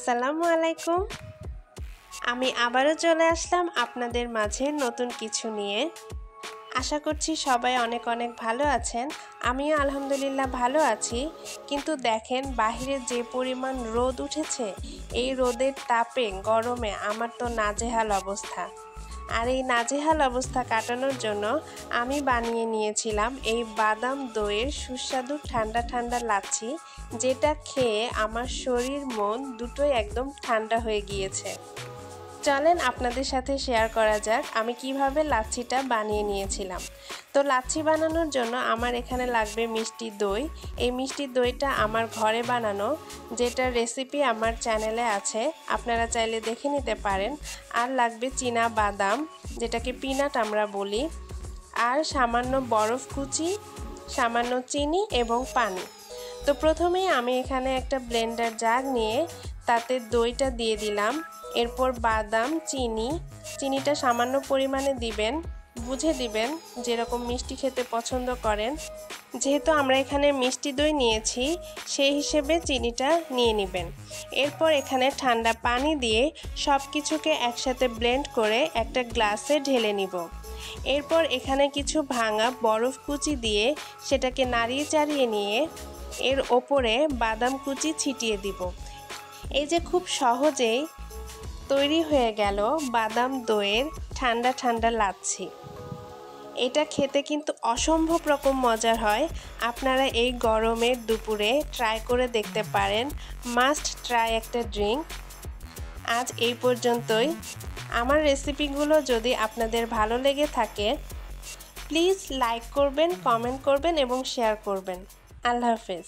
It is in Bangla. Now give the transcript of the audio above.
আসসালামু আলাইকুম। আমি আবারও চলে আসলাম আপনাদের মাঝে নতুন কিছু নিয়ে। আশা করছি সবাই অনেক অনেক ভালো আছেন। আমিও আলহামদুলিল্লাহ ভালো আছি। কিন্তু দেখেন বাহিরে যে পরিমাণ রোদ উঠেছে, এই রোদের তাপে গরমে আমার তো নাজেহাল অবস্থা। আর এই নাজেহাল অবস্থা কাটানোর জন্য আমি বানিয়ে নিয়েছিলাম এই বাদাম দইয়ের সুস্বাদু ঠান্ডা ঠান্ডা লাচ্ছি, যেটা খেয়ে আমার শরীর মন দুটোই একদম ঠান্ডা হয়ে গিয়েছে। চলেন আপনাদের সাথে শেয়ার করা যাক আমি কিভাবে লাচ্ছিটা বানিয়ে নিয়েছিলাম। তো লাচ্ছি বানানোর জন্য আমার এখানে লাগবে মিষ্টি দই। এই মিষ্টি দইটা আমার ঘরে বানানো, যেটার রেসিপি আমার চ্যানেলে আছে, আপনারা চাইলে দেখে নিতে পারেন। আর লাগবে চীনা বাদাম, যেটাকে পিনাট আমরা বলি, আর সামান্য বরফ কুচি, সামান্য চিনি এবং পানি। তো প্রথমেই আমি এখানে একটা ব্লেন্ডার জার নিয়ে তাতে দইটা দিয়ে দিলাম। এরপর বাদাম, চিনিটা সামান্য পরিমাণে দিবেন, বুঝে দিবেন যেরকম মিষ্টি খেতে পছন্দ করেন। যেহেতু আমরা এখানে মিষ্টি দই নিয়েছি, সেই হিসেবে চিনিটা নিয়ে নেবেন। এরপর এখানে ঠান্ডা পানি দিয়ে সব কিছুকে একসাথে ব্লেন্ড করে একটা গ্লাসে ঢেলে নিব। এরপর এখানে কিছু ভাঙা বরফ কুচি দিয়ে সেটাকে নাড়িয়ে চাড়িয়ে নিয়ে এর ওপরে বাদাম কুচি ছিটিয়ে দিব। এই যে খুব সহজেই তৈরি হয়ে গেল বাদাম দইয়ের ঠান্ডা ঠান্ডা লাচ্ছি। এটা খেতে কিন্তু অসম্ভব রকম মজার হয়। আপনারা এই গরমের দুপুরে ট্রাই করে দেখতে পারেন। মাস্ট ট্রাই একটা ড্রিঙ্ক। আজ এই পর্যন্তই। আমার রেসিপিগুলো যদি আপনাদের ভালো লেগে থাকে, প্লিজ লাইক করবেন, কমেন্ট করবেন এবং শেয়ার করবেন। আল্লাহ হাফেজ।